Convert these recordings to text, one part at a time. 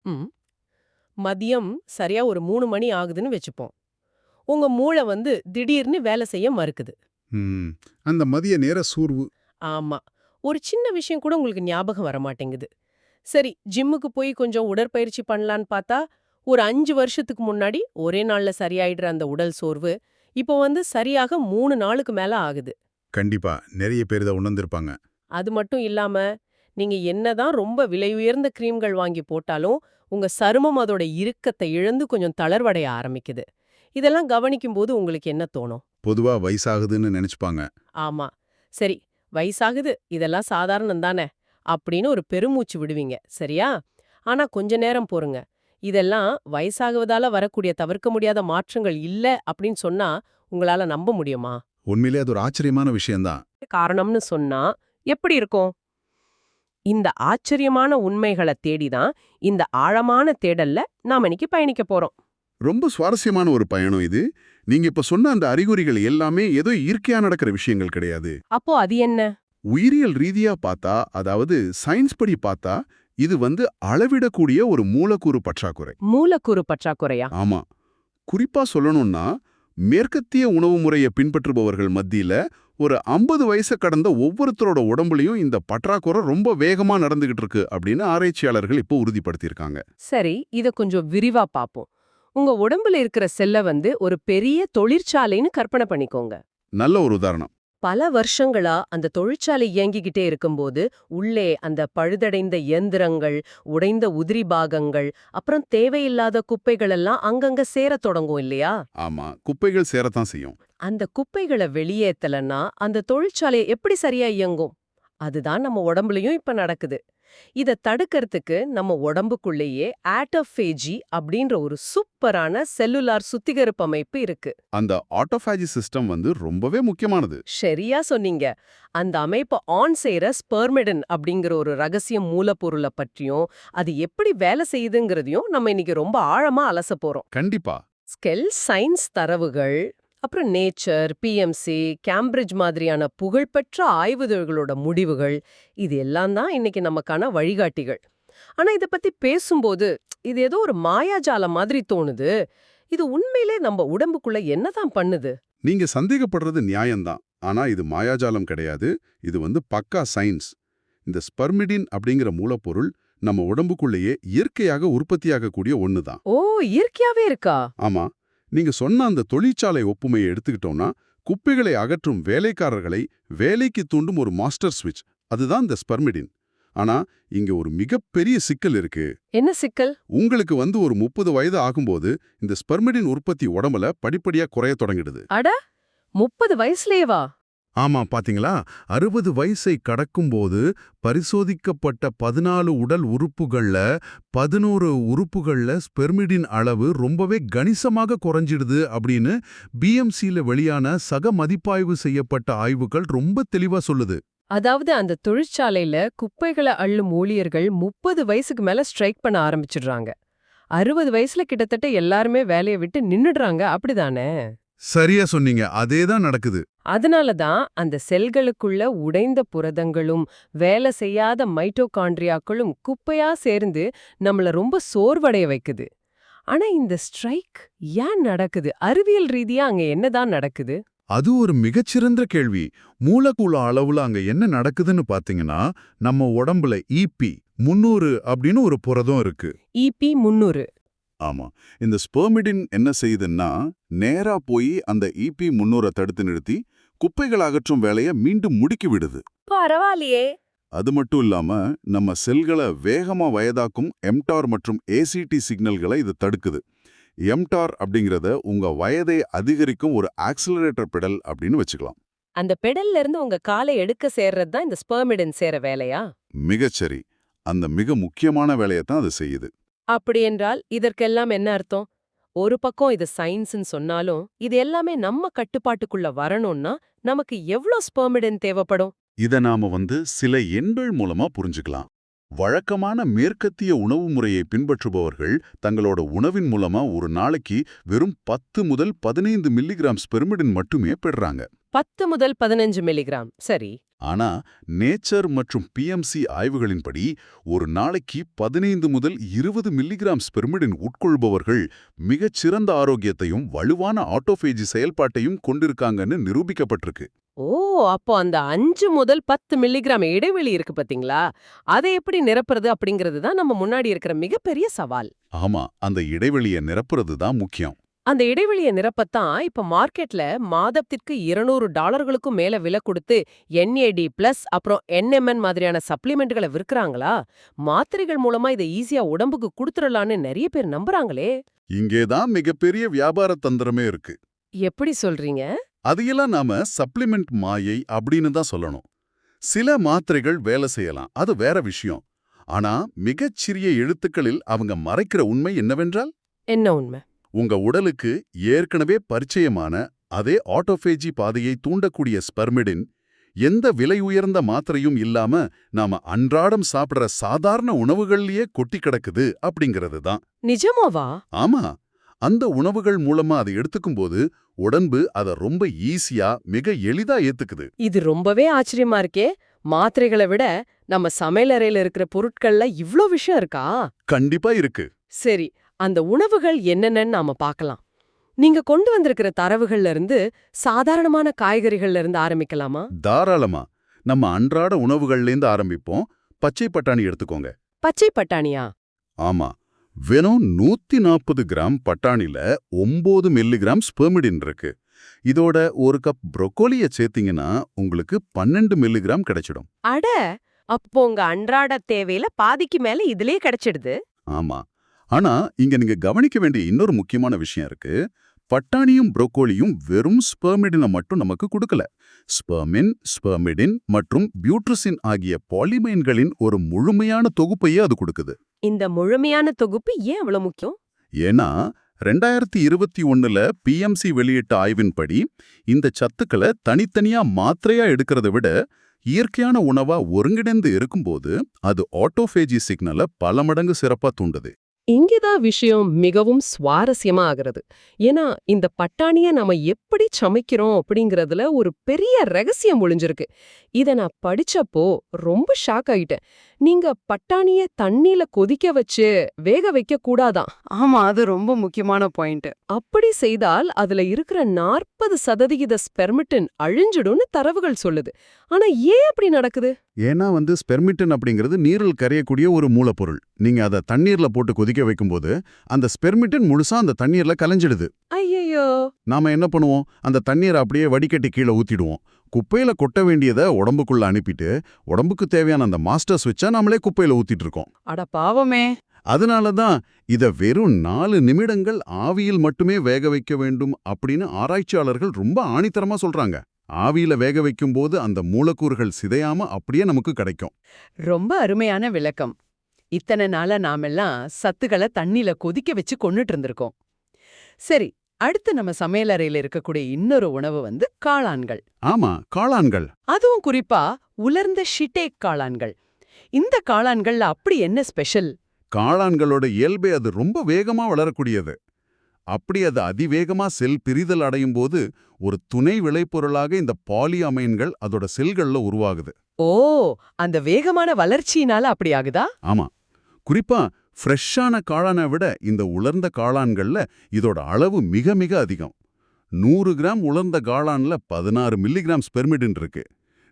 ம். மதியம் சரியா ஒரு 3 மணி ஆகுதுன்னு வச்சுப்போம். உங்க மூளை திடீர்னு வேலை செய்ய மறுக்குது. ம். அந்த மதிய நேர சோர்வு. ஆமா. ஒரு சின்ன விஷயம் கூட உங்களுக்கு ஞாபகம் வர மாட்டேங்குது. சரி, ஜிம்முக்கு போய் கொஞ்சம் உடற்பயிற்சி பண்ணலான்னு பார்த்தா, ஒரு 5 வருஷத்துக்கு முன்னாடி ஒரே நாள்ல சரியாயிடுற அந்த உடல் சோர்வு, இப்போ சரியாக 3 நாளுக்கு மேல ஆகுது. கண்டிப்பா நிறைய பேர் இதை உணர்ந்திருப்பாங்க. அது மட்டும் இல்லாம, நீங்க என்னதான் ரொம்ப விலை உயர்ந்த கிரீம்கள் வாங்கி போட்டாலும், உங்க சருமம் அதோட இறுக்கத்தை இழந்து கொஞ்சம் தளர்வடைய ஆரம்பிக்குது. இதெல்லாம் கவனிக்கும்போது உங்களுக்கு என்ன தோணும்? பொதுவா வயசாகுதுன்னு நினைச்சுப்பாங்க. ஆமா. சரி, வயசாகுது, இதெல்லாம் சாதாரணம் தானே அப்படின்னு ஒரு பெருமூச்சு விடுவீங்க, சரியா? ஆனா கொஞ்ச நேரம் பொறுங்க. இதெல்லாம் வயசாகுவதால வரக்கூடிய தவிர்க்க முடியாத மாற்றங்கள் இல்ல அப்படின்னு சொன்னா உங்களால நம்ப முடியுமா? உண்மையிலே அது ஒரு ஆச்சரியமான விஷயம்தான். காரணம்னு சொன்னா எப்படி இருக்கும்? இந்த ஆச்சரியமான உண்மைகள தேடி தான் இந்த ஆழமான தேடல்ல நாம இன்னைக்கு பயணிக்க போறோம். ரொம்ப சுவாரஸ்யமான ஒரு பயணம் இது. நீங்க இப்ப சொன்ன அந்த அறிகுறிகள் எல்லாமே ஏதோ இயற்கையா நடக்கிற விஷயங்கள் கிடையாது. அப்போ அது என்ன? உயிரியல் ரீதியா பார்த்தா, அதாவது சயின்ஸ் படி பார்த்தா, இது அளவிடக்கூடிய ஒரு மூலக்கூறு பற்றாக்குறை. மூலக்கூறு பற்றாக்குறையா? ஆமா. குறிப்பா சொல்லணும்னா, மேற்கத்திய உணவு முறையை பின்பற்றுபவர்கள் மத்தியில ஒரு 50 வயசு கடந்த ஒவ்வொருத்தரோட உடம்புலயும் இந்த பற்றாக்குறை ரொம்ப வேகமா நடந்துகிட்டு இருக்கு அப்படின்னு ஆராய்ச்சியாளர்கள் இப்போ உறுதிப்படுத்தியிருக்காங்க. சரி, இத கொஞ்சம் விரிவா பாப்போம். உங்க உடம்புல இருக்கிற செல்ல ஒரு பெரிய தொழிற்சாலைன்னு கற்பனை பண்ணிக்கோங்க. நல்ல ஒரு உதாரணம். பல வருஷங்களா அந்த தொழிற்சாலை இயங்கிக்கிட்டே இருக்கும்போது, உள்ளே அந்த பழுதடைந்த இயந்திரங்கள், உடைந்த உதிரி பாகங்கள், அப்புறம் தேவையில்லாத குப்பைகள் எல்லாம் அங்கங்க சேரத் தொடங்கும் இல்லையா? ஆமா, குப்பைகள் சேரத்தான் செய்யும். அந்த குப்பைகள வெளியேத்தலன்னா, அந்த தொழிற்சாலை எப்படி சரியா இயங்கும்? அதுதான் நம்ம உடம்புலயும் இப்ப நடக்குது. இத தடுக்கறதுக்கு நம்ம உடம்புக்குள்ளேயே ஆட்டோஃபேஜி அப்படின்ற ஒரு சூப்பரான செல்லுலார் சுத்திகரிப்பு அமைப்பு இருக்கு. அந்த ஆட்டோஃபாஜி சிஸ்டம் ரொம்பவே முக்கியமானது. சரியா சொன்னீங்க. அந்த அமைப்ப ஆன் செய்யற ஸ்பெர்மிடன் அப்படிங்கிற ஒரு ரகசிய மூலப்பொருள பற்றியும், அது எப்படி வேலை செய்யுதுங்கிறதையும் நம்ம இன்னைக்கு ரொம்ப ஆழமா அலசப் போறோம். கண்டிப்பா. ஸ்கெல் சயின்ஸ் தரவுகள், அப்புறம் நேச்சர், பிஎம்சி, கேம்பிரிட்ஜ் மாதிரியான புகழ்பெற்ற ஆய்வுகளோட முடிவுகள், இது எல்லாம் தான் இன்னைக்கு நமக்கான வழிகாட்டிகள். ஆனா இத பத்தி பேசும்போது, இது ஏதோ ஒரு மாயாஜாலம் மாதிரி தோணுது. இது உண்மையிலே நம்ம உடம்புக்குள்ள என்னதான் பண்ணுது? நீங்க சந்தேகப்படுறது நியாயம்தான். ஆனா இது மாயாஜாலம் கிடையாது. இது பக்கா சயின்ஸ். இந்த ஸ்பெர்மிடின் அப்படிங்கிற மூலப்பொருள் நம்ம உடம்புக்குள்ளேயே இயற்கையாக உற்பத்தியாகக்கூடிய ஒண்ணு தான். ஓ! இயற்கையாவே இருக்கா? ஆமா. நீங்க சொன்ன அந்த தொழிற்சாலை ஒப்புமையை எடுத்துக்கிட்டோம்னா, குப்பைகளை அகற்றும் வேலைக்காரர்களை வேலைக்கு தூண்டும் ஒரு மாஸ்டர் ஸ்விட்ச். அதுதான் இந்த ஸ்பெர்மிடின். ஆனா, இங்க ஒரு மிகப்பெரிய சிக்கல் இருக்கு. என்ன சிக்கல்? உங்களுக்கு ஒரு 30 வயது ஆகும்போது, இந்த ஸ்பெர்மிடின் உற்பத்தி உடம்புல படிப்படியா குறையத் தொடங்கிடுது. அட! 30 வயசுலயேவா? ஆமா, பாத்தீங்களா? 60 வயசை கடக்கும்போது பரிசோதிக்கப்பட்ட 14 உடல் உறுப்புகள்ல 11 உறுப்புகள்ல ஸ்பெர்மிடின் அளவு ரொம்பவே கணிசமாக குறைஞ்சிடுது அப்படின்னு பிஎம்சில வெளியான சக மதிப்பாய்வு செய்யப்பட்ட ஆய்வுகள் ரொம்ப தெளிவா சொல்லுது. அதாவது அந்த தொழிற்சாலையில குப்பைகளை அள்ளும் ஊழியர்கள் 30 வயசுக்கு மேல ஸ்ட்ரைக் பண்ண ஆரம்பிச்சிடுறாங்க. 60 வயசுல கிட்டத்தட்ட எல்லாருமே வேலைய விட்டு நின்னுடுறாங்க, அப்படிதானே? சரியா சொன்னீங்க. அதேதான் நடக்குது. அதனால தான் அந்த செல்களுக்குள்ள உடைந்த புரதங்களும் வேலை செய்யாத மைட்டோகாண்ட்ரியாக்களும் குப்பையா சேர்ந்து நம்மள ரொம்ப சோர்வடைய வைக்குது. ஆனா இந்த ஸ்ட்ரைக் ஏன் நடக்குது? அறிவியல் ரீதியா அங்க என்னதான் நடக்குது? அது ஒரு மிகச்சிறந்த கேள்வி. மூலக்கூறு அளவுல அங்க என்ன நடக்குதுன்னு பாத்தீங்கன்னா, நம்ம உடம்புல இபி 300 அப்படின்னு ஒரு புரதம் இருக்கு. இபி 300. ஆமா. இந்த ஸ்பெர்மிடின் என்ன செய்யுதுன்னா, நேரா போய் அந்த இபி 300 தடுத்து நிறுத்தி, குப்பைகள் அகற்றும் வேலைய மீண்டும் முடுக்கி விடுது. பரவாயில்லையே. அது மட்டும் இல்லாம, நம்ம செல்களை வேகமா வயதாக்கும் எம்டார் மற்றும் ஏசிடி சிக்னல்களை இது தடுக்குது. எம்டார் அப்படிங்கிறத உங்க வயதை அதிகரிக்கும் ஒரு ஆக்சிலரேட்டர் பெடல் அப்படின்னு வச்சுக்கலாம். அந்த பெடல்ல இருந்து உங்க காலை எடுக்க சேர்றது தான் இந்த ஸ்பெர்மிடன் சேர வேலையா? மிகச்சரி. அந்த மிக முக்கியமான வேலையத்தான் அது செய்யுது. அப்படியென்றால் இதற்கெல்லாம் என்ன அர்த்தம்? ஒரு பக்கம் இது சயின்ஸ்னு சொன்னாலும், இது எல்லாமே நம்ம கட்டுப்பாட்டுக்குள்ள வரணும்னா, நமக்கு எவ்ளோ ஸ்பெர்மிடன் தேவைப்படும்? இத நாம சில எண்கள் மூலமா புரிஞ்சுக்கலாம். வழக்கமான மேற்கத்திய உணவு முறையை பின்பற்றுபவர்கள் தங்களோட உணவின் மூலமா ஒரு நாளைக்கு வெறும் 10 முதல் 15 மில்லிகிராம் ஸ்பெர்மிடின் மட்டுமே பெறுறாங்க. 10 முதல் 15 மில்லிகிராம். சரி. ஆனா நேச்சர் மற்றும் பிஎம்சி ஆய்வுகளின்படி ஒரு நாளைக்கு 15 முதல் 20 மில்லிகிராம் ஸ்பெர்மிடின் உட்கொள்பவர்கள் மிகச்சிறந்த ஆரோக்கியத்தையும் வலுவான ஆட்டோபேஜி செயல்பாட்டையும் கொண்டிருக்காங்கன்னு நிரூபிக்கப்பட்டிருக்கு. ஓ, அப்போ அந்த 5 முதல் 10 மில்லிகிராம் இடைவெளி இருக்கு பாத்தீங்களா? அதை எப்படி நிரப்புறது அப்படிங்கிறது தான் நம்ம முன்னாடி இருக்கிற மிகப்பெரிய சவால். ஆமா, அந்த இடைவெளியை நிரப்புறது தான் முக்கியம். அந்த இடைவெளியை நிரப்பத்தான் இப்ப மார்க்கெட்ல மாதத்திற்கு $200க்கும் மேல விலை கொடுத்து NAD+ அப்புறம் NMN மாதிரியான சப்ளிமெண்ட்களை விற்கிறாங்களா? மாத்திரைகள் மூலமா இதை ஈஸியா உடம்புக்கு குடுத்துறலான்னு நிறைய பேர் நம்புறாங்களே. இங்கேதான் மிகப்பெரிய வியாபார தந்திரமே இருக்கு. எப்படி சொல்றீங்க? அதையெல்லாம் நாம சப்ளிமெண்ட் மாயை அப்படின்னு தான் சொல்லணும். சில மாத்திரைகள் வேலை செய்யலாம், அது வேற விஷயம். ஆனா மிகச்சிறிய எழுத்துக்களில் அவங்க மறைக்கிற உண்மை என்னவென்றால், என்ன உண்மை? உங்க உடலுக்கு ஏற்கனவே பரிச்சயமான அதே ஆட்டோபேஜி பாதையை தூண்டக்கூடிய ஸ்பெர்மிடின் எந்த விலை உயர்ந்த மாத்திரையும் இல்லாம நாம அன்றாடம் சாப்பிடுற சாதாரண உணவுகள்லயே கொட்டி கிடக்குது அப்படிங்கிறது தான். நிஜமாவா? ஆமா, அந்த உணவுகள் மூலமா அதை எடுத்துக்கும்போது உடம்பு அதை ரொம்ப ஈஸியா மிக எளிதா ஏத்துக்குது. இது ரொம்பவே ஆச்சரியமா இருக்கே. மாத்திரைகளை விட நம்ம சமையலறையில இருக்கிற பொருட்கள்ல இவ்ளோ விஷயம் இருக்கா? கண்டிப்பா இருக்கு. சரி, அந்த உணவுகள் என்னென்னன்னு நாம பார்க்கலாம். நீங்க கொண்டு வந்திருக்கிற தரவுகள்ல இருந்து சாதாரணமான காய்கறிகள்ல இருந்து ஆரம்பிக்கலாமா? தாராளமா. நம்ம அன்றாட உணவுகள்லேருந்து ஆரம்பிப்போம். பச்சை பட்டாணி எடுத்துக்கோங்க. பச்சை பட்டாணியா? ஆமா, வெறும் 140 கிராம் பட்டாணில 9 மில்லிகிராம் ஸ்பெர்மிடின் இருக்கு. இதோட ஒரு கப் ப்ரோக்கோலிய சேர்த்தீங்கன்னா உங்களுக்கு 12 மில்லிகிராம் கிடைச்சிடும். அட, அப்போ உங்க அன்றாட தேவையில பாதிக்கு மேல இதுலயே கிடைச்சிடுது. ஆமா, ஆனா இங்க நீங்க கவனிக்க வேண்டிய இன்னொரு முக்கியமான விஷயம் இருக்கு. பட்டாணியும் ப்ரோக்கோலியும் வெறும் ஸ்பெர்மிடினை மட்டும் நமக்கு கொடுக்கல. ஸ்பெர்மின், ஸ்பெர்மிடின் மற்றும் பியூட்ரிசின் ஆகிய பாலிமைன்களின் ஒரு முழுமையான தொகுப்பையே அது கொடுக்குது. இந்த முழுமையான தொகுப்பு ஏன் அவ்வளவு முக்கியம்? ஏன்னா 2021ல பிஎம்சி வெளியிட்ட ஆய்வின்படி இந்த சத்துக்களை தனித்தனியா மாத்திரையா எடுக்கிறத விட இயற்கையான உணவா ஒருங்கிணைந்து இருக்கும்போது அது ஆட்டோபேஜி சிக்னலை பல மடங்கு சிறப்பா தூண்டுது. இங்கேதான் விஷயம் மிகவும் சுவாரஸ்யமா ஆகிறது. ஏன்னா இந்த பட்டாணிய நாம எப்படி சமைக்கிறோம் அப்படிங்கறதுல ஒரு பெரிய ரகசியம் ஒளிஞ்சிருக்கு. இத நான் படிச்சப்போ ரொம்ப ஷாக் ஆயிட்டேன். நீங்க பட்டாணிய தண்ணில கொதிக்க வச்சு வேக வைக்க கூடாதாம். ஆமா, அது ரொம்ப முக்கியமான பாயிண்ட். அப்படி செய்தால் அதுல இருக்கிற 40% ஸ்பெர்மிடின் அழிஞ்சிடும்னு தரவுகள் சொல்லுது. ஆனா ஏன் அப்படி நடக்குது? ஏன்னா ஸ்பெர்மிடின் அப்படிங்கிறது நீரில் கரையக்கூடிய ஒரு மூலப்பொருள். நீங்க அதை தண்ணீர்ல போட்டு கொதிக்க வைக்கும்போது அந்த ஸ்பெர்மிடின் முழுசா அந்த தண்ணீர்ல கலைஞ்சிடுது. ஐயையோ! நாம என்ன பண்ணுவோம்? அந்த தண்ணீரை அப்படியே வடிகட்டி கீழே ஊத்திடுவோம். குப்பையில கொட்ட வேண்டியதை உடம்புக்குள்ள அனுப்பிட்டு உடம்புக்கு தேவையான அந்த மாஸ்டர் ஸ்விட்சை நாமளே குப்பையில ஊத்திட்டு இருக்கோம். அட பாவமே! அதனால தான் இத வெறும் 4 நிமிடங்கள் ஆவியில் மட்டுமே வேக வைக்க வேண்டும் அப்படின்னு ஆராய்ச்சியாளர்கள் ரொம்ப ஆணித்தரமா சொல்றாங்க. ஆவியில வேக வைக்கும்போது அந்த மூலக்கூறுகள் சிதையாம அப்படியே நமக்கு கிடைக்கும். ரொம்ப அருமையான விளக்கம். இத்தனை நாளா நாமெல்லாம் சத்துக்களை தண்ணில கொதிக்க வச்சு கொன்னுட்டு இருந்திருக்கோம். சரி, அடுத்து நம்ம சமையலறையில இருக்கக்கூடிய இன்னொரு உணவு காளான்கள். ஆமா, காளான்கள். அதுவும் குறிப்பா உலர்ந்த ஷிட்டேக் காளான்கள். இந்த காளான்கள்ல அப்படி என்ன ஸ்பெஷல்? காளான்களோட இயல்பே அது ரொம்ப வேகமா வளரக்கூடியது. அப்படி அது அதிவேகமா செல் பிரிதல் அடையும் போது ஒரு துணை விளைபொருளாக இந்த பாலிஅமைன்கள் அதோட செல்கள்ல உருவாகுது. ஓ, அந்த வேகமான வளர்ச்சியினால அப்படி ஆகுதா? ஆமா, குறிப்பா ஃப்ரெஷ்ஷான காளானை விட இந்த உலர்ந்த காளான்கள்ல இதோட அளவு மிக மிக அதிகம். 100 கிராம் உலர்ந்த காளான்ல 16 மில்லிகிராம் ஸ்பெர்மிடின் இருக்கு.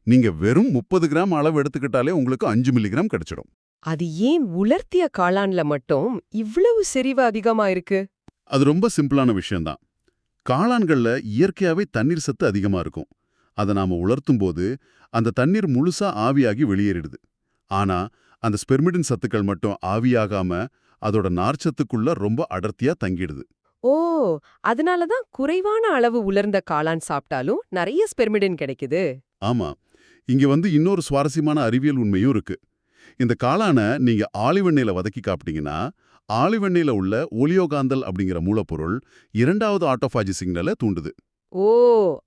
நீங்க வெறும் 30 கிராம் அளவு எடுத்துக்கிட்டாலே உங்களுக்கு 5 மில்லிகிராம் கிடைச்சிடும். அது ஏன் உலர்த்திய காளான்ல மட்டும் இவ்வளவு செறிவு அதிகமா இருக்கு? அது ரொம்ப சிம்பிளான விஷயம்தான். காளான்கள்ல இயற்கையாவே தண்ணீர் சத்து அதிகமா இருக்கும். அதை நாம உலர்த்தும் போது அந்த தண்ணீர் முழுசா ஆவியாகி வெளியேறிடுது. ஆனா அந்த ஸ்பெர்மிடின் சத்துக்கள் மட்டும் ஆவியாகாம அதோட நார்ச்சத்துக்குள்ள ரொம்ப அடர்த்தியா தங்கிடுது. ஓ, அதனாலதான் குறைவான அளவு உலர்ந்த காளான் சாப்பிட்டாலும் நிறைய ஸ்பெர்மிடின் கிடைக்குது. ஆமா, இங்க இன்னொரு சுவாரஸ்யமான அறிவியல் உண்மையும் இருக்கு. இந்த காளானை நீங்க ஆலிவ் எண்ணெயில வதக்கி சாப்பிட்டீங்கன்னா ஆலிவ் எண்ணெயில உள்ள ஒலியோகாந்தல் அப்படிங்கிற மூலப்பொருள் 2வது ஆட்டோஃபாஜி சிக்னலை தூண்டுது. ஓ,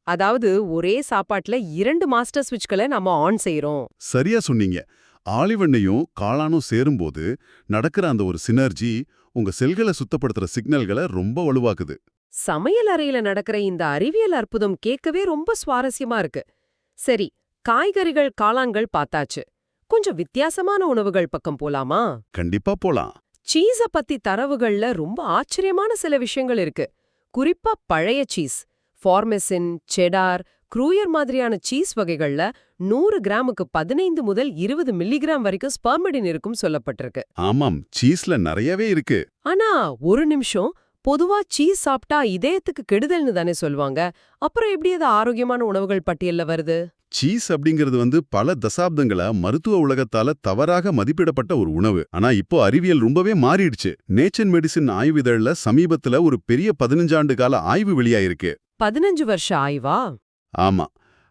அதாவது ஒரே சாப்பாட்டுல 2 மாஸ்டர் ஸ்விட்ச்களை நம்ம ஆன் செய்றோம். சரியா சொன்னீங்க. ஆலிவ் எண்ணெயும் காளானும் சேரும்போது நடக்கிற அந்த ஒரு சினர்ஜி உங்க செல்களை சுத்தப்படுத்துற சிக்னல்களை ரொம்ப வலுவாக்குது. சமையல் அறையில நடக்கிற இந்த அறிவியல் அற்புதம் கேட்கவே ரொம்ப சுவாரஸ்யமா இருக்கு. சரி, காய்கறிகள் காளான்கள் பார்த்தாச்சு. கொஞ்சம் வித்தியாசமான உணவுகள் பக்கம் போலாமா? கண்டிப்பா போலாம். சீஸ பத்தி தரவுகள்ல ரொம்ப ஆச்சரியமான சில விஷயங்கள் இருக்கு. குறிப்பா பழைய சீஸ், ஃபார்மெசின், செடார், க்ரூயர் மாதிரியான சீஸ் வகைகள்ல 100 கிராமுக்கு 15 முதல் 20 மில்லிகிராம் வரைக்கும் ஸ்பெர்மிடின் இருக்கும் சொல்லப்பட்டிருக்கு. ஆமாம், சீஸ்ல நிறையவே இருக்கு. ஆனா ஒரு நிமிஷம், பொதுவா சீஸ் சாப்பிட்டா இதயத்துக்கு கெடுதல்னு தானே சொல்வாங்க. அப்புறம் எப்படி அது ஆரோக்கியமான உணவுகள் பட்டியல்ல வருது? சீஸ் அப்படிங்கிறது பல தசாப்தங்களா மருத்துவ உலகத்தால தவறாக மதிப்பிடப்பட்ட ஒரு உணவு. ஆனா இப்போ அறிவியல் ரொம்பவே மாறிடுச்சு. நேச்சர் மெடிசின் ஆய்விதழ்ல சமீபத்துல ஒரு பெரிய 15 ஆண்டு கால ஆய்வு வெளியாயிருக்கு. 15 வருஷ ஆய்வா? ஆமா.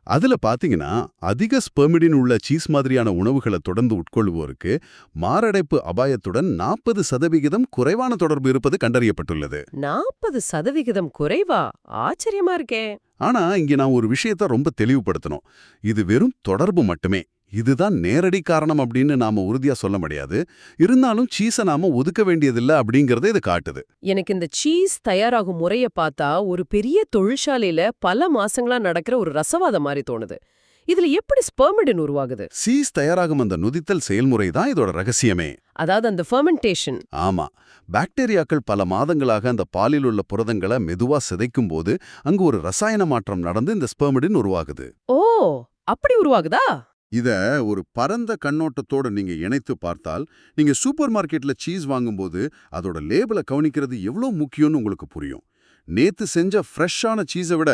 அதுல பாத்தீங்கன்னா அதிக ஸ்பெர்மிடின் உள்ள சீஸ் மாதிரியான உணவுகளை தொடர்ந்து உட்கொள்வோருக்கு மாரடைப்பு அபாயத்துடன் 40% குறைவான தொடர்பு இருப்பது கண்டறியப்பட்டுள்ளது. 40% குறைவா? ஆச்சரியமா இருக்கே. ஆனா இங்க நான் ஒரு விஷயத்த ரொம்ப தெளிவுபடுத்தணும். இது வெறும் தொடர்பு மட்டுமே. இதுதான் நேரடி காரணம் அப்படின்னு நாம உறுதியா சொல்ல முடியாது. இருந்தாலும் சீஸை நாம ஒதுக்க வேண்டியதில்லை அப்படிங்கறத இது காட்டுது. எனக்கு இந்த சீஸ் தயாராகும் முறைய பார்த்தா ஒரு பெரிய தொழிற்சாலையில பல மாசங்களா நடக்கிற ஒரு ரசவாதம் மாதிரி தோணுது. இதுல எப்படி ஸ்பெர்மிடின் உருவாகுது? சீஸ் தயாராகும் அந்த நொதித்தல் செயல்முறை தான் இதோட ரகசியமே. அதாவது அந்த ஃபெர்மெண்டேஷன். ஆமா, பாக்டீரியாக்கள் பல மாதங்களாக அந்த பாலில் உள்ள புரதங்களை மெதுவா சிதைக்கும் போது அங்கு ஒரு ரசாயன மாற்றம் நடந்து இந்த ஸ்பெர்மிடின் உருவாகுது. ஓ, அப்படி உருவாகுதா? இத ஒரு பரந்த கண்ணோட்டத்தோட நீங்க இணைத்து பார்த்தால், நீங்க சூப்பர் மார்க்கெட்ல சீஸ் வாங்கும்போது அதோட லேபிள கவனிக்கிறது எவ்வளவு முக்கியம்னு உங்களுக்கு புரியும். நேத்து செஞ்ச ஃப்ரெஷ்ஷான சீஸை விட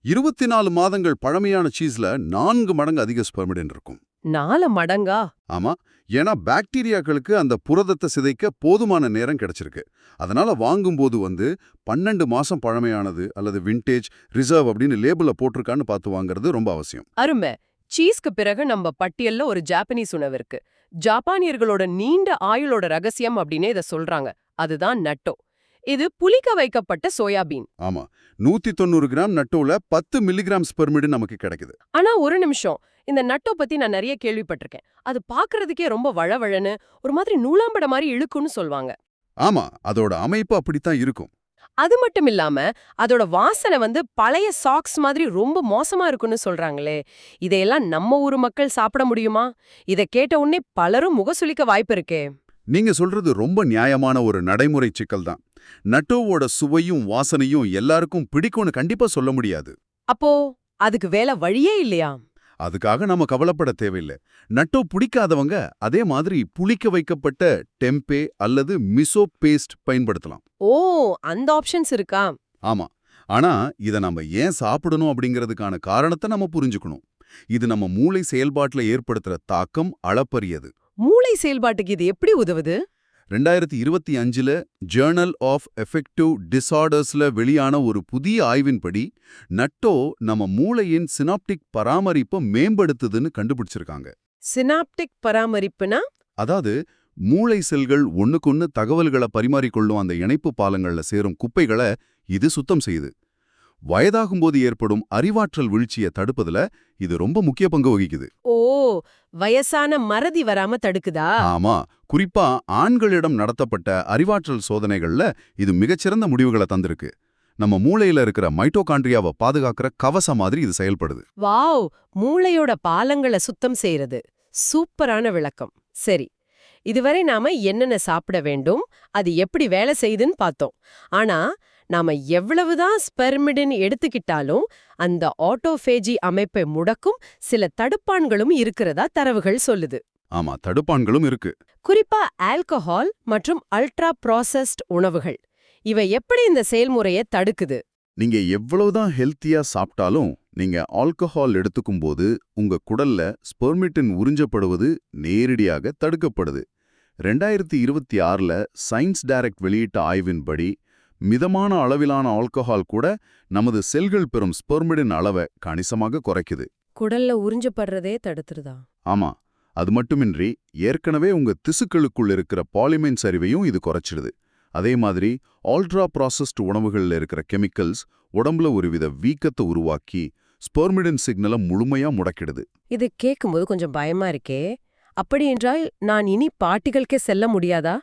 24 மாதங்கள் பழமையான சீஸ்ல 4 மடங்கு அதிக ஸ்பெர்மிடின் இருக்கும். 4 மடங்கா? ஆமா, ஏன்னா பாக்டீரியாக்களுக்கு அந்த புரதத்தை சிதைக்க போதுமான நேரம் கிடைச்சிருக்கு. அதனால வாங்கும்போது 12 மாசம் பழமையானது அல்லது விண்டேஜ், ரிசர்வ் அப்படின்னு லேபிள போட்டிருக்கான்னு பார்த்து வாங்குறது ரொம்ப அவசியம். அருமை. சீஸ்க்கு பிறகு நம்ம பட்டியல்ல ஒரு ஜாப்பனீஸ் உணவு இருக்கு. ஜப்பானியர்களோட நீண்ட ஆயுளோட ரகசியம் அப்படின்னு இத சொல்றாங்க. அதுதான் நட்டோ. இது புளிக்க வைக்கப்பட்ட சோயாபீன். ஆமா, 190 கிராம் நட்டோல 10 மில்லிகிராம் ஸ்பெர்மிடின் நமக்கு கிடைக்குது. ஆனா ஒரு நிமிஷம், இந்த நட்டோ பத்தி நான் நிறைய கேள்விப்பட்டிருக்கேன். அது பார்க்கறதுக்கே ரொம்ப வழவழன்னு, ஒரு மாதிரி நூலாம்பட மாதிரி இழுக்குன்னு சொல்வாங்க. ஆமா, அதோட அமைப்பு அப்படித்தான் இருக்கும். அது மட்டும் இல்லாம அதோட வாசனை பழைய சாக்ஸ் மாதிரி ரொம்ப மோசமா இருக்குன்னு சொல்றாங்களே. இதையெல்லாம் நம்ம ஊரு மக்கள் சாப்பிட முடியுமா? இத கேட்ட உடனே பலரும் முகசுளிக்க வாய்ப்பு இருக்கே. நீங்க சொல்றது ரொம்ப நியாயமான ஒரு நடைமுறை சிக்கல் தான். நட்டோவோட சுவையும் வாசனையும் எல்லாருக்கும் பிடிக்கும்னு கண்டிப்பா சொல்ல முடியாது. அப்போ அதுக்கு வேற வழியே இல்லையா? அதுக்காக நாம கவலைப்பட தேவையில்லை. நட்டோ பிடிக்காதவங்க அதே மாதிரி புளிக்க வைக்கப்பட்ட டெம்பே அல்லது மிசோ பேஸ்ட் பயன்படுத்தலாம். ஓ, அந்த ஆப்ஷன்ஸ் இருக்கா? ஆமா, ஆனா இத நம்ம ஏன் சாப்பிடணும் அப்படிங்கிறதுக்கான காரணத்தை நம்ம புரிஞ்சுக்கணும். இது நம்ம மூளை செயல்பாட்டுல ஏற்படுத்துற தாக்கம் அளப்பரியது. மூளை செயல்பாட்டுக்கு இது எப்படி உதவுது? 2025ல ஜேர்னல் ஆஃப் எஃபெக்டிவ் டிஸார்டர்ஸ்ல வெளியான ஒரு புதிய ஆய்வின்படி நட்டோ நம்ம மூளையின் சினாப்டிக் பராமரிப்பை மேம்படுத்துதுன்னு கண்டுபிடிச்சிருக்காங்க. சினாப்டிக் பராமரிப்புனா? அதாவது மூளை செல்கள் ஒண்ணுக்கொன்னு தகவல்களை பரிமாறிக்கொள்ளும் அந்த இணைப்பு பாலங்கள்ல சேரும் குப்பைகளை இது சுத்தம் செய்யுது. வயதாகும்போது ஏற்படும் அறிவாற்றல் வீழ்ச்சியை தடுப்பதுல இது ரொம்ப முக்கிய பங்கு வகிக்குது. ஓ, வயசான மறதி வராம தடுக்குதா? ஆமா, குறிப்பா ஆண்களிடம் நடத்தப்பட்ட அறிவாற்றல் சோதனைகள்ல இது மிகச்சிறந்த முடிவுகளை தந்திருக்கு. நம்ம மூளையில இருக்கிற மைட்டோகாண்ட்ரியாவை பாதுகாக்கிற கவசம் மாதிரி இது செயல்படுது. வாவ், மூளையோட பாலங்களை சுத்தம் செய்யறது. சூப்பரான விளக்கம். சரி, இதுவரை நாம என்னென்ன சாப்பிட வேண்டும், அது எப்படி வேலை செய்யுதுன்னு பார்த்தோம். ஆனா நாம எவ்வளவுதான் ஸ்பெர்மிடின் எடுத்துக்கிட்டாலும் அந்த ஆட்டோஃபேஜி அமைப்பை முடக்கும் சில தடுப்பான்களும் இருக்கிறதா தரவுகள் சொல்லுது. ஆமா, தடுப்பான்களும் இருக்கு. குறிப்பா ஆல்கஹால் மற்றும் அல்ட்ரா ப்ராசஸ்ட் உணவுகள். இவை எப்படி இந்த செயல்முறையை தடுக்குது? நீங்க எவ்வளவுதான் ஹெல்த்தியா சாப்பிட்டாலும் நீங்க ஆல்கஹால் எடுத்துக்கும்போது உங்க குடல்ல ஸ்பெர்மிடின் உறிஞ்சப்படுவது நேரடியாக தடுக்கப்படுது. 2026ல சயின்ஸ் டைரக்ட் வெளியிட்ட ஆய்வின்படி மிதமான அளவிலான ஆல்கஹால் கூட நமது செல்கள் பெறும் ஸ்பெர்மிடின் அளவை கணிசமாக குறைக்குது. குடல்ல உறிஞ்சப்படுறதே தடுத்துருதா? ஆமா, அது மட்டுமின்றி ஏற்கனவே உங்க திசுக்களுக்குள்ள இருக்கிற பாலிமைன் சரிவையும் இது குறைச்சிடுது. அதே மாதிரி ஆல்ட்ரா ப்ராசஸ்ட் உணவுகள்ல இருக்கிற கெமிக்கல்ஸ் உடம்புல ஒருவித வீக்கத்தை உருவாக்கி ஸ்பெர்மிடின் சிக்னலை முழுமையா முடக்கிடுது. இது கேட்கும்போது கொஞ்சம் பயமா இருக்கே. அப்படியென்றால் நான் இனி பார்ட்டிகளுக்கே செல்ல முடியாதா?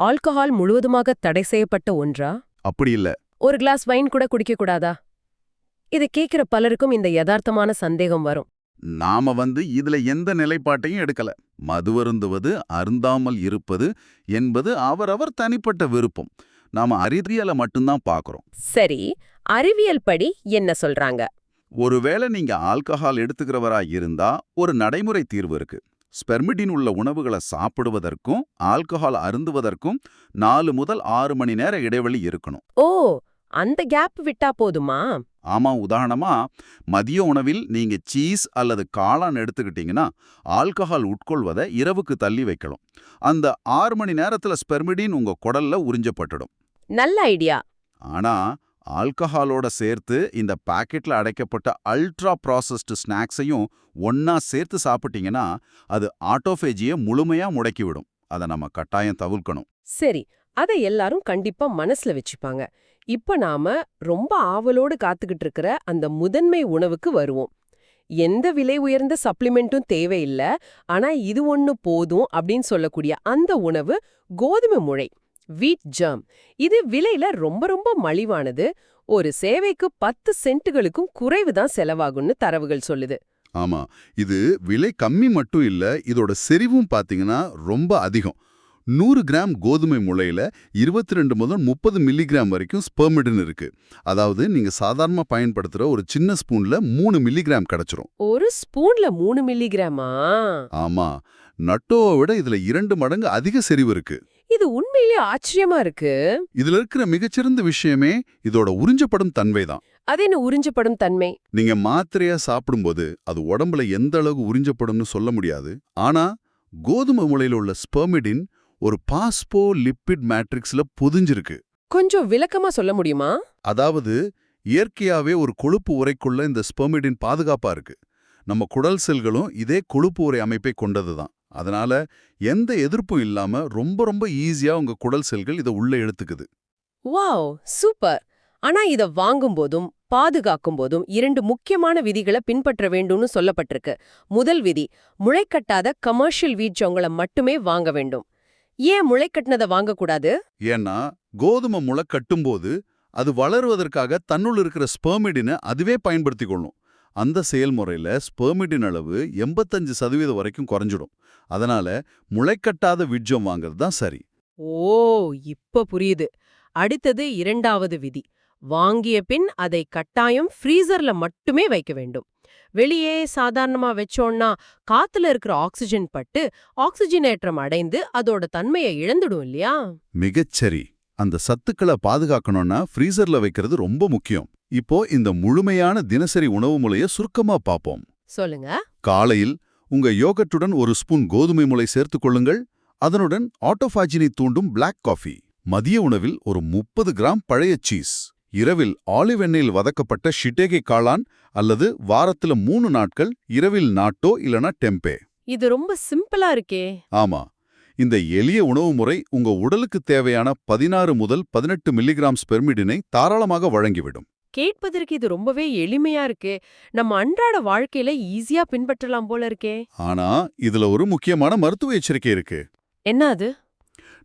ஆல்கஹால் முழுவதுமாக தடை செய்யப்பட்ட ஒன்றா? அப்படி இல்ல. ஒரு கிளாஸ் வைன் கூட குடிக்க கூடாதா? இதை கேட்கிற பலருக்கும் இந்த யதார்த்தமான சந்தேகம் வரும். நாம இதுல எந்த நிலைப்பாட்டையும் எடுக்கல. மதுவருந்துவது அருந்தாமல் இருப்பது என்பது அவரவர் தனிப்பட்ட விருப்பம். நாம அறிவியலை மட்டும்தான் பார்க்கறோம். சரி, அறிவியல் படி என்ன சொல்றாங்க? ஒருவேளை நீங்க ஆல்கஹால் எடுத்துக்கிறவரா இருந்தா ஒரு நடைமுறை தீர்வு இருக்கு. ஸ்பெர்மிடின் உள்ள உணவுகளை சாப்பிடுவதற்கும் ஆல்கஹால் அருந்துவதற்கும் 4 முதல் 6 மணி நேர இடைவெளி இருக்கணும். ஓ, அந்த கேப் விட்டா போதுமா? ஆமா, உதாரணமா மதிய உணவில் நீங்க சீஸ் அல்லது காளான் எடுத்துக்கிட்டீங்கன்னா ஆல்கஹால் உட்கொள்வதை இரவுக்கு தள்ளி வைக்கலாம். அந்த 6 மணி நேரத்துல ஸ்பெர்மிடின் உங்க குடல்ல உறிஞ்சப்பட்டுடும். நல்ல ஐடியா. ஆனா ஆல்கஹாலோட சேர்த்து இந்த பாக்கெட்ல அடைக்கப்பட்ட அல்ட்ரா ப்ராசஸ்டு ஸ்நாக்ஸையும் ஒன்னா சேர்த்து சாப்பிட்டீங்கன்னா அது ஆட்டோஃபேஜியை முழுமையா முடக்கிவிடும். அதை நம்ம கட்டாயம் தவிர்க்கணும். சரி, அதை எல்லாரும் கண்டிப்பா மனசுல வச்சுப்பாங்க. இப்ப நாம ரொம்ப ஆவலோடு காத்துக்கிட்டு இருக்கிற அந்த முதன்மை உணவுக்கு வருவோம். எந்த விலை உயர்ந்த சப்ளிமெண்ட்டும் தேவையில்ல, ஆனா இது ஒண்ணு போதும் அப்படின்னு சொல்லக்கூடிய அந்த உணவு கோதுமை முளை, வீட் ஜெர்ம். இது விலையில ரொம்ப ரொம்ப மலிவானது. ஒரு சேவைக்கு 10 சென்ட்டுகளுக்கும் குறைவு தான் செலவாகும்னு தரவுகள் சொல்லுது. ஆமா, இது விலை கம்மி மட்டும் இல்ல, இதோட செறிவும் பாத்தீங்கன்னா ரொம்ப அதிகம். 100 கிராம் கோதுமை முளையில 22 முதல் 30 மில்லிகிராம் வரைக்கும் ஸ்பெர்மிடின் இருக்கு. அதாவது நீங்க சாதாரணமா பயன்படுத்துற ஒரு சின்ன ஸ்பூன்ல 3 மில்லிகிராம் கிடைச்சிரும். ஒரு ஸ்பூன்ல 3 மில்லிகிராமா? ஆமா, நட்டோவை விட இதுல 2 மடங்கு அதிக செறிவு இருக்கு. இது உண்மையிலேயே ஆச்சரியமா இருக்கு. இதுல இருக்கிற மிகச்சிறந்த விஷயமே இதோட உறிஞ்சப்படும் தன்மைதான். அது என்ன உறிஞ்சப்படும் தன்மை? நீங்க மாத்திரையா சாப்பிடும்போது அது உடம்புல எந்த அளவு உறிஞ்சப்படும்னு சொல்ல முடியாது. ஆனா கோதுமை முளையில உள்ள ஸ்பெர்மிடின் ஒரு பாஸ்போ லிப்பிட் மேட்ரிக்ஸ்ல பொதிஞ்சிருக்கு. கொஞ்சம் விளக்கமா சொல்ல முடியுமா? அதாவது இயற்கையாவே ஒரு கொழுப்பு உரைக்குள்ள இந்த ஸ்பெர்மிடின் பாதுகாப்பா இருக்கு. நம்ம குடல் செல்களும் இதே கொழுப்பு உரை அமைப்பை கொண்டதுதான். அதனால எந்த எதிர்ப்பும் இல்லாம ரொம்ப ரொம்ப ஈஸியா உங்க குடல் செல்கள் இதை உள்ள எடுத்துக்குது. Wow, super. ஆனா இத வாங்கும் போதும் பாதுகாக்கும் போதும் 2 முக்கியமான விதிகளை பின்பற்ற வேண்டும்னு சொல்லப்பட்டிருக்கு. முதல் விதி, முளைக்கட்டாத கமர்ஷியல் வீட் ஜெர்ம்களை மட்டுமே வாங்க வேண்டும். ஏன் முளைக்கட்டினதை வாங்கக்கூடாது? ஏன்னா கோதுமை முளை கட்டும்போது அது வளருவதற்காக தன்னுள் இருக்கிற ஸ்பெர்மிடினை அதுவே பயன்படுத்திக் கொள்ளும். அந்த செயல்முறையில ஸ்பெர்மிடின் அளவு 85% வரைக்கும் குறைஞ்சிடும். அதனால முளைக்கட்டாத விட்ஜம் வாங்குறது தான் சரி. ஓ, இப்ப புரியுது. அடுத்தது 2வது விதி. வாங்கிய பின் அதை கட்டாயம் ஃப்ரீசர்ல மட்டுமே வைக்க வேண்டும். வெளியே சாதாரணமா வச்சோம்னா காத்துல இருக்கிற ஆக்சிஜன் பட்டு ஆக்சிஜனேற்றம் அடைந்து அதோட தன்மையை இழந்துடும் இல்லையா? மிகச்சரி. அந்த சத்துக்களை பாதுகாக்கணும்னா ஃப்ரீசர்ல வைக்கிறது ரொம்ப முக்கியம். இப்போ இந்த முழுமையான தினசரி உணவு முறையை சுருக்கமா பார்ப்போம். சொல்லுங்க. காலையில் உங்க யோகட்டுடன் ஒரு ஸ்பூன் கோதுமை முளை சேர்த்துக் கொள்ளுங்கள். அதனுடன் ஆட்டோஃபாஜினை தூண்டும் பிளாக் காஃபி. மதிய உணவில் ஒரு 30 கிராம் பழைய சீஸ். இரவில் ஆலிவ் எண்ணெயில் வதக்கப்பட்ட ஷிட்டேகே காளான் அல்லது வாரத்துல 3 நாட்கள் இரவில் நாட்டோ இல்லனா டெம்பே. இது ரொம்ப சிம்பிளா இருக்கே. ஆமா, இந்த எளிய உணவு முறை உங்க உடலுக்கு தேவையான 16 முதல் 18 மில்லிகிராம் ஸ்பெர்மிடினை தாராளமாக வழங்கிவிடும். கேட்பதற்கு இது ரொம்பவே எளிமையா இருக்கே. நம்ம அன்றாட வாழ்க்கையில ஈஸியா பின்பற்றலாம் போல இருக்கே. ஆனா இதுல ஒரு முக்கியமான மருத்துவ எச்சரிக்கை இருக்கு. என்ன அது?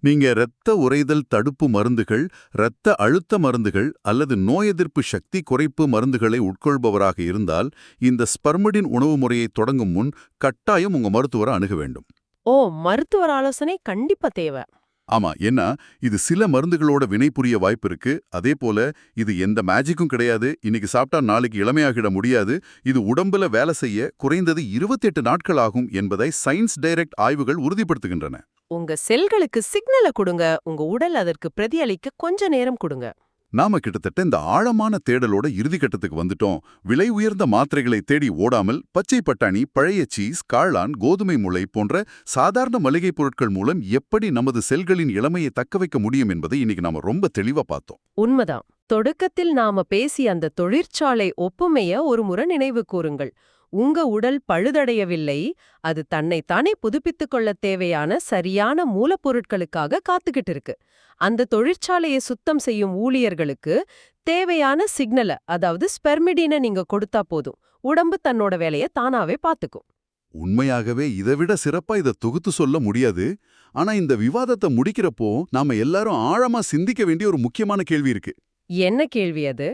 நீங்க இரத்த உறைதல் தடுப்பு மருந்துகள், இரத்த அழுத்த மருந்துகள் அல்லது நோய் எதிர்ப்பு சக்தி குறைப்பு மருந்துகளை உட்கொள்பவராக இருந்தால் இந்த ஸ்பெர்மிடின் உணவு முறையை தொடங்கும் முன் கட்டாயம் உங்க மருத்துவரை அணுக வேண்டும். ஓ, மருத்துவர் ஆலோசனை கண்டிப்பா தேவை. ஆமா, ஏன்னா இது சில மருந்துகளோட வினை புரிய வாய்ப்பு இருக்கு. அதே போல இது எந்த மேஜிக்கும் கிடையாது. இன்னைக்கு சாப்பிட்டா நாளைக்கு இளமையாகிட முடியாது. இது உடம்புல வேலை செய்ய குறைந்தது 28 நாட்கள் ஆகும் என்பதை சயின்ஸ் டைரக்ட் ஆய்வுகள் உறுதிப்படுத்துகின்றன. உங்க செல்களுக்கு சிக்னலை கொடுங்க, உங்க உடல் அதற்கு பிரதியளிக்க கொஞ்ச நேரம் கொடுங்க. நாம கிட்டத்தட்ட இந்த ஆழமான தேடலோட இறுதிக்கட்டத்துக்கு வந்துட்டோம். விலை உயர்ந்த மாத்திரைகளை தேடி ஓடாமல் பச்சை பட்டாணி, பழைய சீஸ், காளான், கோதுமை முளை போன்ற சாதாரண மளிகை பொருட்கள் மூலம் எப்படி நமது செல்களின் இளமையை தக்கவைக்க முடியும் என்பதை இன்னைக்கு நாம ரொம்ப தெளிவா பார்த்தோம். உண்மைதான். தொடக்கத்தில் நாம பேசிய அந்த தொழிற்சாலை ஒப்புமைய ஒரு முறை நினைவு கூறுங்கள். உங்க உடல் பழுதடையவில்லை, அது தன்னைத்தானே புதுப்பித்துக் கொள்ள தேவையான சரியான மூலப்பொருட்களுக்காக காத்துக்கிட்டு இருக்கு. அந்த தொழிற்சாலையை சுத்தம் செய்யும் ஊழியர்களுக்கு தேவையான சிக்னலை, அதாவது ஸ்பெர்மிடினை நீங்க கொடுத்தா போதும், உடம்பு தன்னோட வேலையை தானாவே பாத்துக்கும். உண்மையாகவே இதைவிட சிறப்பா இதை தொகுத்து சொல்ல முடியாது. ஆனா இந்த விவாதத்தை முடிக்கிறப்போ நாம எல்லாரும் ஆழமா சிந்திக்க வேண்டிய ஒரு முக்கியமான கேள்வி இருக்கு. என்ன கேள்வி அது?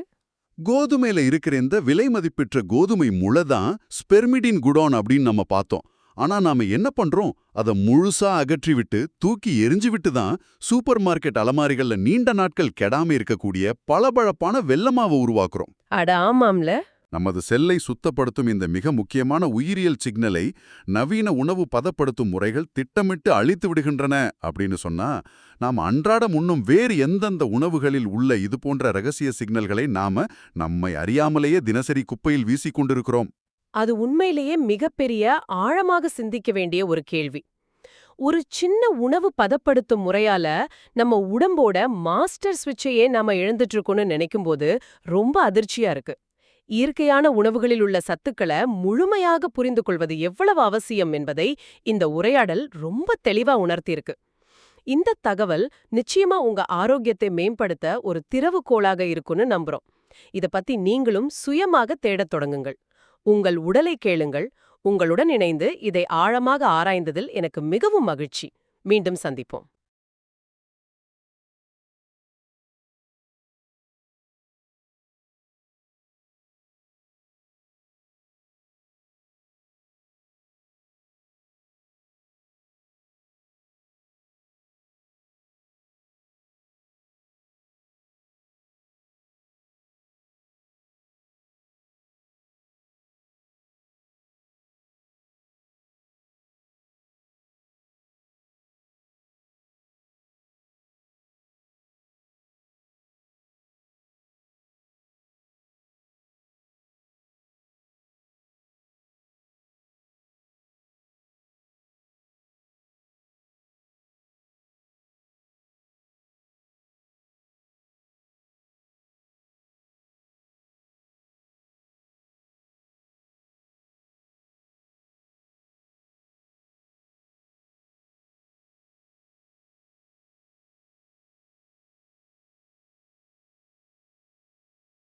கோதுமையில இருக்கிற இந்த விலை மதிப்பெற்ற கோதுமை முளை தான் ஸ்பெர்மிடின் குடோன் அப்படின்னு நம்ம பார்த்தோம். ஆனா நாம என்ன பண்றோம்? அதை முழுசா அகற்றி விட்டு தூக்கி எரிஞ்சு விட்டு தான் சூப்பர் மார்க்கெட் அலமாரிகள்ல நீண்ட நாட்கள் கெடாம இருக்கக்கூடிய பளபளப்பான வெல்லமாவை உருவாக்குறோம். அட ஆமாம்ல. நமது செல்லை சுத்தப்படுத்தும் இந்த மிக முக்கியமான உயிரியல் சிக்னலை நவீன உணவு பதப்படுத்தும் முறைகள் திட்டமிட்டு அழித்து விடுகின்றன அப்படின்னு சொன்னா, நாம் அன்றாடம் உண்ணும் வேறு எந்தெந்த உணவுகளில் உள்ள இது போன்ற ரகசிய சிக்னல்களை நாம நம்மை அறியாமலேயே தினசரி குப்பையில் வீசிக் கொண்டிருக்கிறோம். அது உண்மையிலேயே மிகப்பெரிய ஆழமாக சிந்திக்க வேண்டிய ஒரு கேள்வி. ஒரு சின்ன உணவு பதப்படுத்தும் முறையால நம்ம உடம்போட மாஸ்டர் ஸ்விட்சையே நாம இழந்துட்டு இருக்கோம்னு நினைக்கும்போது ரொம்ப அதிர்ச்சியா இருக்கு. இயற்கையான உணவுகளில் உள்ள சத்துக்களை முழுமையாக புரிந்து கொள்வது எவ்வளவு அவசியம் என்பதை இந்த உரையாடல் ரொம்ப தெளிவா உணர்த்தியிருக்கு. இந்த தகவல் நிச்சயமா உங்க ஆரோக்கியத்தை மேம்படுத்த ஒரு திறவுகோலாக இருக்கும்னு நம்புறோம். இத பத்தி நீங்களும் சுயமாக தேடத் தொடங்குங்கள். உங்கள் உடலை கேளுங்கள். உங்களுடன் இணைந்து இதை ஆழமாக ஆராய்ந்ததில் எனக்கு மிகவும் மகிழ்ச்சி. மீண்டும் சந்திப்போம்.